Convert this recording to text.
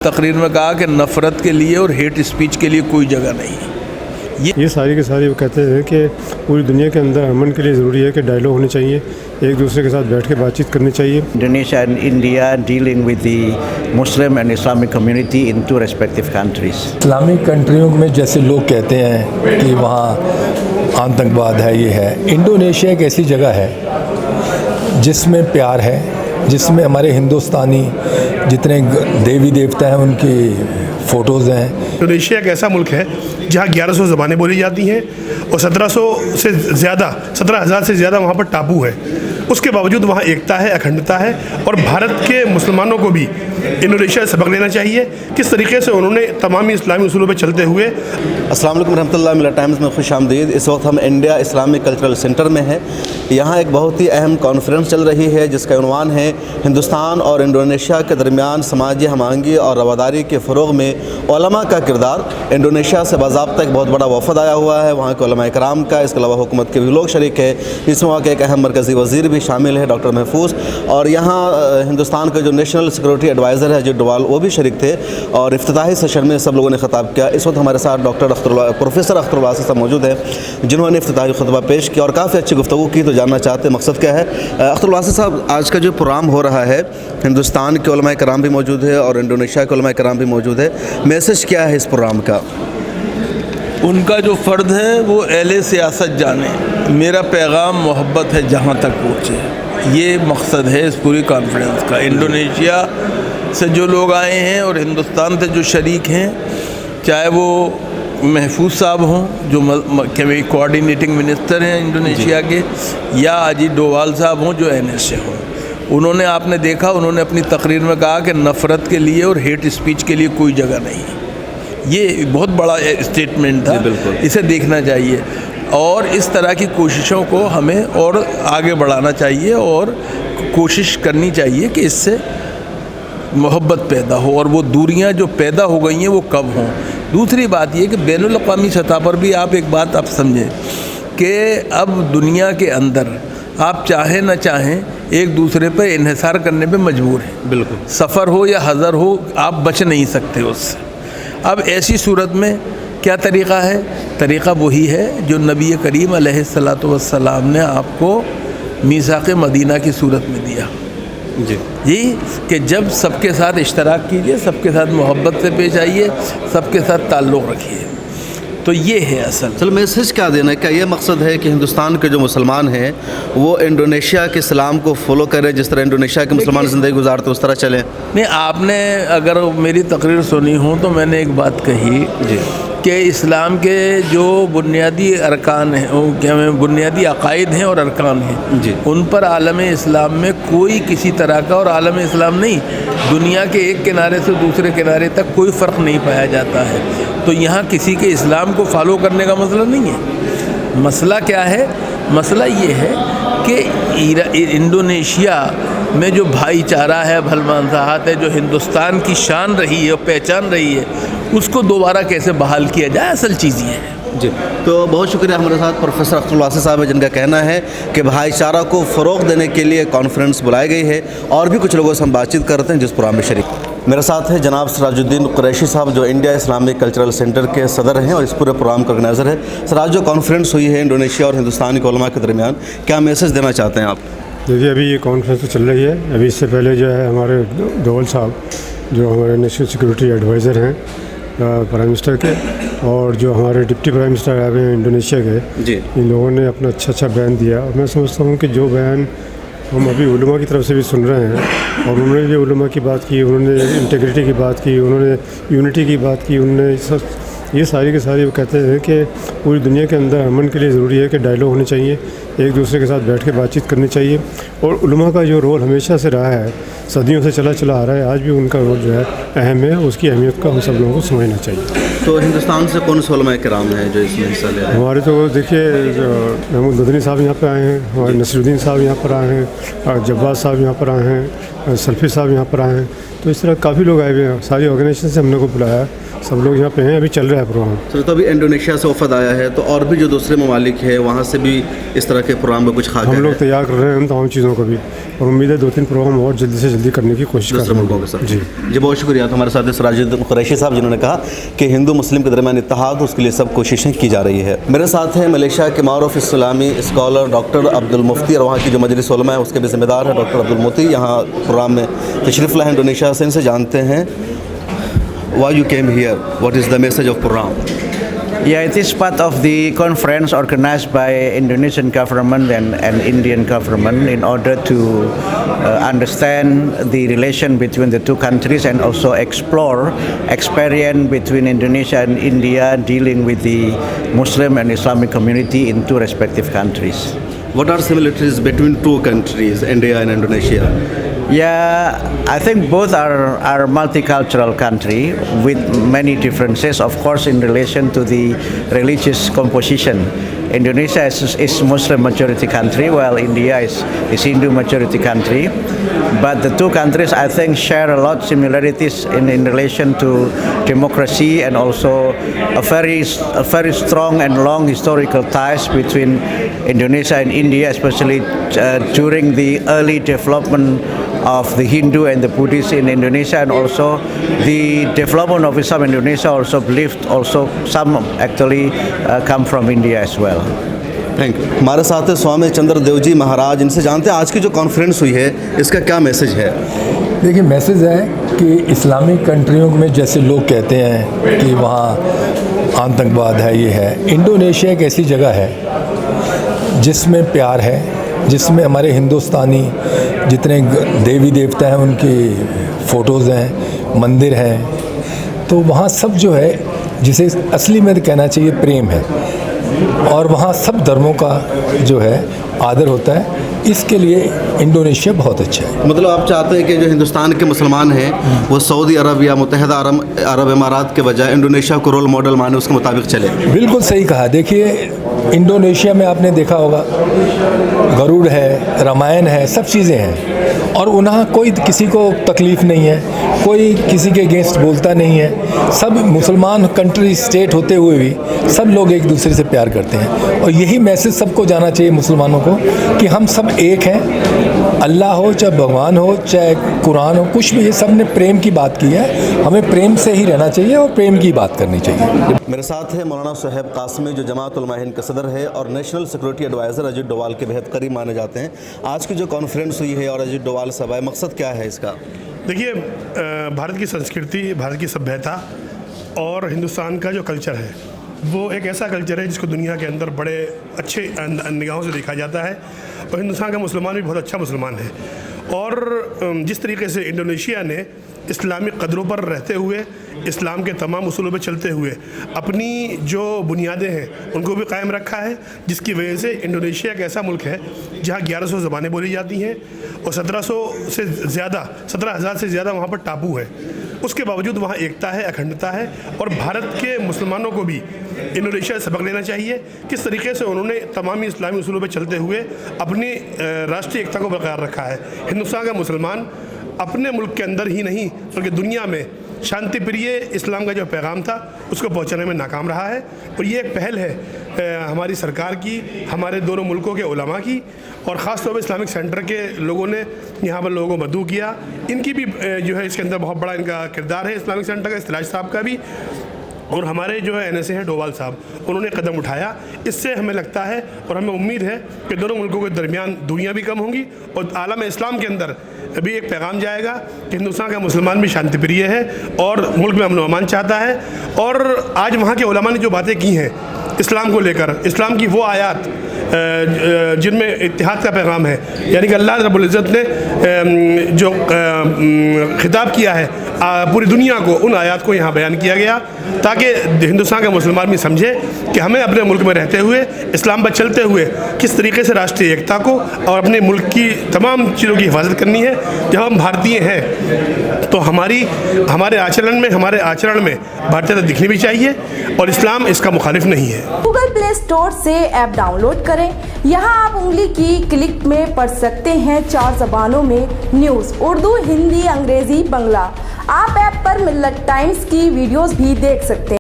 तकरीर में कहा कि नफ़रत के लिए और हेट स्पीच के लिए कोई जगह नहीं। ये सारी के सारी वो कहते हैं कि पूरी दुनिया के अंदर अमन के लिए ज़रूरी है कि डायलॉग होने चाहिए, एक दूसरे के साथ बैठ के बातचीत करनी चाहिए। Indonesia and India dealing with the Muslim and Islamic community in two respective countries. Islamic कंट्रियों में जैसे लोग कहते हैं कि वहाँ आतंकवाद है, ये है। इंडोनेशिया एक ऐसी जगह है जिसमें प्यार है, जिसमें हमारे हिंदुस्तानी जितने देवी देवता हैं उनकी फ़ोटोज़ हैं। इंडोनेशिया एक ऐसा मुल्क है जहाँ 1100 ज़बानें बोली जाती हैं और 17,000 से ज़्यादा वहाँ पर टापू है। उसके बावजूद वहाँ एकता है, अखंडता है और भारत के मुसलमानों को भी इंडोनेशिया से सबक लेना चाहिए किस तरीके से उन्होंने तमामी इस्लामी उसूलों पर चलते हुए। अस्सलाम वालेकुम रहमतुल्लाह, मिला टाइम्स में खुश आमदीद। इस वक्त हम इंडिया इस्लामिक कल्चरल सेंटर में हैं। यहाँ एक बहुत ही अहम कॉन्फ्रेंस चल रही है जिसका उन्वान है हिंदुस्तान और इंडोनेशिया के दरमियान समाजी हमआहंगी और रवादारी के फ़रोग़ में उलमा का किरदार। इंडोनेशिया से बाज़ाब्ता एक बहुत बड़ा वफ़द आया हुआ है, वहाँ के उलमा इकराम का, इसके अलावा हुकूमत के भी लोग शरीक है। इसमें वहाँ के एक अहम मरकज़ी वज़ीर भी शामिल है, डॉक्टर महफूज, और यहाँ हिंदुस्तान के जो नेशनल सिक्योरिटी एडवाइज़र है जो डोवाल, वो भी शरीक थे और इफ्तिताही सेशन में सब लोगों ने ख़िताब किया। इस वक्त हमारे साथ प्रोफेसर अख्तर उल वासी साहब मौजूद हैं जिन्होंने इफ्तिताही खुतबा पेश किया और काफ़ी अच्छी गुफ्तगू की। तो जानना चाहते हैं मकसद क्या है। अख्तर उल वासी साहब, आज का जो प्रोग्राम हो रहा है, हिंदुस्तान के उलमा इकराम भी मौजूद है और इंडोनेशिया के उलमा इकराम भी मौजूद है, मैसेज क्या है इस प्रोग्राम का? उनका जो फ़र्द है वो अहले सियासत जाने, मेरा पैगाम मोहब्बत है जहाँ तक पहुँचे, ये मकसद है इस पूरी कॉन्फ्रेंस का। इंडोनेशिया से जो लोग आए हैं और हिंदुस्तान से जो शरीक हैं, चाहे वो महफूज साहब हों जो कोऑर्डिनेटिंग मिनिस्टर हैं इंडोनेशिया के, या अजीत डोवाल साहब हों जो NS से हों, उन्होंने, आपने देखा, उन्होंने अपनी तकरीर में कहा कि नफ़रत के लिए और हेट स्पीच के लिए कोई जगह नहीं। ये बहुत बड़ा स्टेटमेंट था, इसे देखना चाहिए और इस तरह की कोशिशों को हमें और आगे बढ़ाना चाहिए और कोशिश करनी चाहिए कि इससे मोहब्बत पैदा हो और वो दूरियां जो पैदा हो गई हैं वो कब हों। दूसरी बात ये कि बैनुल अक़वामी सतह पर भी आप एक बात आप समझें कि अब दुनिया के अंदर आप चाहें न चाहें एक दूसरे पर इन्हिसार करने पे मजबूर हैं। बिल्कुल, सफ़र हो या हज़र हो, आप बच नहीं सकते उससे। अब ऐसी सूरत में क्या तरीक़ा है? तरीक़ा वही है जो नबी करीम अलैहिस्सलातु वस्सलाम ने आपको मीसाक़ मदीना की सूरत में दिया जी, कि जब सबके साथ इश्तराक कीजिए, सबके साथ मोहब्बत से पेश आइए, सबके साथ ताल्लुक़ रखिए। तो ये है असल। चलो, मैसेज क्या देना है? क्या ये मकसद है कि हिंदुस्तान के जो मुसलमान हैं वो इंडोनेशिया के इस्लाम को फॉलो करें, जिस तरह इंडोनेशिया के मुसलमान ज़िंदगी गुजारते उस तरह चलें? नहीं, आपने अगर मेरी तकरीर सुनी हो तो मैंने एक बात कही जी कि इस्लाम के जो बुनियादी अरकान हैं, क्या बुनियादी अकायद हैं और अरकान हैं जी, उन पर आलम इस्लाम में कोई किसी तरह का, और आलम इस्लाम नहीं, दुनिया के एक किनारे से दूसरे किनारे तक कोई फ़र्क नहीं पाया जाता है। तो यहाँ किसी के इस्लाम को फॉलो करने का मसला नहीं है। मसला क्या है? मसला ये है कि इंडोनेशिया में जो भाईचारा है, भलमानसाहत है, जो हिंदुस्तान की शान रही है और पहचान रही है, उसको दोबारा कैसे बहाल किया जाए, असल चीज़ ये है जी। तो बहुत शुक्रिया। हमारे साथ प्रोफेसर अख्तर उल वासी साहब है जिनका कहना है कि भाईचारा को फ़रोग़ देने के लिए कॉन्फ्रेंस बुलाई गई है और भी कुछ लोगों से हम बातचीत करते हैं जिस प्रोग्राम में शरीक। मेरे साथ है जनाब सिराजुद्दीन कुरैशी साहब जो इंडिया इस्लामिक कल्चरल सेंटर के सदर हैं और इस पूरे प्रोग्राम का ऑर्गेनाइज़र है। सर, आज जो कॉन्फ्रेंस हुई है इंडोनेशिया और हिंदुस्तान के उलमा के दरमियान, क्या मैसेज देना चाहते हैं आप? देखिए, अभी ये कॉन्फ्रेंस तो चल रही है। अभी इससे पहले जो है हमारे डोवाल साहब जो हमारे नेशनल सिक्योरिटी एडवाइज़र हैं प्राइम मिनिस्टर के, और जो हमारे डिप्टी प्राइम मिनिस्टर आए हुए हैं इंडोनेशिया के जी, इन लोगों ने अपना अच्छा बयान दिया। और मैं समझता हूँ कि जो बयान हम अभी उलमा की तरफ से भी सुन रहे हैं, और उन्होंने जो उलमा की बात की, उन्होंने इंटीग्रिटी की बात की, उन्होंने यूनिटी की बात की, उन्होंने ये सारी के सारी वो कहते हैं कि पूरी दुनिया के अंदर अमन के लिए ज़रूरी है कि डायलॉग होने चाहिए, एक दूसरे के साथ बैठ के बातचीत करनी चाहिए। और उलमा का जो रोल हमेशा से रहा है, सदियों से चला आ रहा है, आज भी उनका रोल जो है अहम है, उसकी अहमियत का हम सब लोगों को समझना चाहिए। तो हिंदुस्तान से कौन से उलमा इकराम हैं जो इसमें हिस्सा ले रहे हैं? हमारे तो देखिए, महमूद मदनी साहब यहाँ पर आए हैं, हमारे नसीरुद्दीन साहब यहाँ पर आए हैं, जब्बार साहब यहाँ पर आए हैं, सल्फी साहब यहाँ पर आए हैं, तो इस तरह काफ़ी लोग आए हुए हैं, सारी ऑर्गेनाइजेशन से हमने को बुलाया, सब लोग यहाँ पे हैं, अभी चल रहा है प्रोग्राम। सर तो अभी इंडोनेशिया से वफद आया है, तो और भी जो दूसरे ममालिक है वहाँ से भी इस तरह के प्रोग्राम में कुछ खा हम लोग तैयार कर रहे हैं तमाम चीज़ों को भी, और उम्मीद है 2-3 प्रोग्राम और जल्दी से जल्दी करने की कोशिश कर दूसरे रहे मुल्कों के हैं। साथ। जी जी बहुत शुक्रिया। तो हमारे साथ है सिराजुद्दीन कुरैशी साहब, जिन्होंने कहा कि हिंदू मुस्लिम के दरमियान इत्तेहाद, उसके लिए सब कोशिशें की जा रही है। मेरे साथ हैं मलेशिया के मारूफ इस्लामी स्कॉलर डॉक्टर अब्दुल मुफ्ती, और वहाँ की जो मजलिस उलमा है उसके भी ज़िम्मेदार है डॉक्टर अब्दुल मुफ्ती, यहाँ प्रोग्राम में तशरीफ़ लाए हैं इंडोनेशिया से। इनसे जानते हैं why you came here, what is the message of program? Yeah, it is part of the conference organized by Indonesian government and Indian government in order to understand the relation between the two countries and also explore experience between Indonesia and India dealing with the Muslim and Islamic community in two respective countries. What are similarities between two countries, India and Indonesia? Yeah, I think both are multicultural country with many differences, of course, in relation to the religious composition. Indonesia is Muslim majority country, while India is Hindu majority country. But the two countries, I think, share a lot similarities in relation to democracy, and also a very strong and long historical ties between Indonesia and India, especially during the early development of the Hindu and the Buddhist in Indonesia, and also the development of Islam in Indonesia also believed also some actually come from India as well. Thank you. हमारे साथ है स्वामी चंद्रदेव जी महाराज, इनसे जानते हैं आज की जो conference हुई है इसका क्या मैसेज है। देखिए, मैसेज है कि इस्लामिक कंट्रियों में जैसे लोग कहते हैं कि वहाँ आतंकवाद है, ये है, इंडोनेशिया एक ऐसी जगह है जिसमें प्यार है, जिसमें हमारे हिंदुस्तानी जितने देवी देवता हैं उनकी फ़ोटोज़ हैं, मंदिर हैं, तो वहाँ सब जो है जिसे असली में कहना चाहिए प्रेम है, और वहाँ सब धर्मों का जो है आदर होता है। इसके लिए इंडोनेशिया बहुत अच्छा है। मतलब आप चाहते हैं कि जो हिंदुस्तान के मुसलमान हैं वो सऊदी अरब या मुत्तहिदा अरब इमारात के बजाय इंडोनेशिया को रोल मॉडल माने, उसके मुताबिक चले। बिल्कुल सही कहा। देखिए, इंडोनेशिया में आपने देखा होगा गरुड़ है, रामायण है, सब चीज़ें हैं, और वहाँ कोई किसी को तकलीफ़ नहीं है, कोई किसी के अगेंस्ट बोलता नहीं है। सब मुसलमान कंट्री स्टेट होते हुए भी सब लोग एक दूसरे से प्यार करते हैं, और यही मैसेज सबको जाना चाहिए मुसलमानों को कि हम सब एक हैं। अल्लाह हो चाहे भगवान हो चाहे कुरान हो, कुछ भी, ये सब ने प्रेम की बात की है, हमें प्रेम से ही रहना चाहिए और प्रेम की बात करनी चाहिए। मेरे साथ है मौलाना सुहैब कासमी, जो जमात उलमा हिंद के सदर है और national security adviser Ajit Doval के बेहद करीब माने जाते हैं। आज की जो कॉन्फ्रेंस हुई है और अजीत डोवाल साहब आए, मकसद क्या है इसका? देखिए, भारत की संस्कृति, भारत की सभ्यता और हिंदुस्तान का जो कल्चर है वो एक ऐसा कल्चर है जिसको दुनिया के अंदर बड़े अच्छे निगाहों से देखा जाता है, और हिंदुस्तान का मुसलमान भी बहुत अच्छा मुसलमान है। और जिस तरीके से इंडोनेशिया ने इस्लामी कदरों पर रहते हुए, इस्लाम के तमाम उसूलों पर चलते हुए अपनी जो बुनियादें हैं उनको भी कायम रखा है, जिसकी वजह से इंडोनेशिया एक ऐसा मुल्क है जहाँ 1100 ज़बानें बोली जाती हैं और 17,000 से ज़्यादा वहाँ पर टापू है। उसके बावजूद वहाँ एकता है, अखंडता है, और भारत के मुसलमानों को भी इंडोनेशिया से सबक लेना चाहिए किस तरीके से उन्होंने तमामी इस्लामी उसूलों पर चलते हुए अपनी राष्ट्रीय एकता को बरकरार रखा है। हिंदुस्तान का मुसलमान अपने मुल्क के अंदर ही नहीं बल्कि दुनिया में शांति प्रिय इस्लाम का जो पैगाम था उसको पहुंचाने में नाकाम रहा है, और ये एक पहल है हमारी सरकार की, हमारे दोनों मुल्कों के उलमा की, और ख़ास तौर पर इस्लामिक सेंटर के लोगों ने यहाँ पर लोगों को मदऊ किया। इनकी भी जो है इसके अंदर बहुत बड़ा इनका किरदार है, इस्लामिक सेंटर का, इस्तराज साहब का भी, और हमारे जो है NSA है डोवाल साहब, उन्होंने कदम उठाया। इससे हमें लगता है और हमें उम्मीद है कि दोनों मुल्कों के दरमियान दूरियां भी कम होंगी, और आलम इस्लाम के अंदर अभी एक पैगाम जाएगा कि हिंदुस्तान का मुसलमान भी शांति प्रिय है और मुल्क में अमन व अमान चाहता है। और आज वहाँ के उलमा ने जो बातें की हैं इस्लाम को लेकर, इस्लाम की वो आयात जिनमें इत्तिहाद का पैगाम है, यानी कि अल्लाह रब्बुल इज़्ज़त ने जो खिताब किया है पूरी दुनिया को, उन आयात को यहाँ बयान किया गया ताकि हिंदुस्तान का मुसलमान भी समझे कि हमें अपने मुल्क में रहते हुए, इस्लाम पर चलते हुए किस तरीके से राष्ट्रीय एकता को और अपने मुल्क की तमाम चीज़ों की हिफाजत करनी है। जब हम भारतीय हैं तो हमारे आचरण में भारतीयता दिखनी भी चाहिए, और इस्लाम इसका मुखालिफ नहीं है। गूगल प्ले स्टोर से ऐप डाउनलोड करें करें। यहाँ आप उंगली की क्लिक में पढ़ सकते हैं 4 ज़बानों में न्यूज़, उर्दू, हिंदी, अंग्रेज़ी, बंगला। आप ऐप पर मिल्लत टाइम्स की वीडियोस भी देख सकते हैं।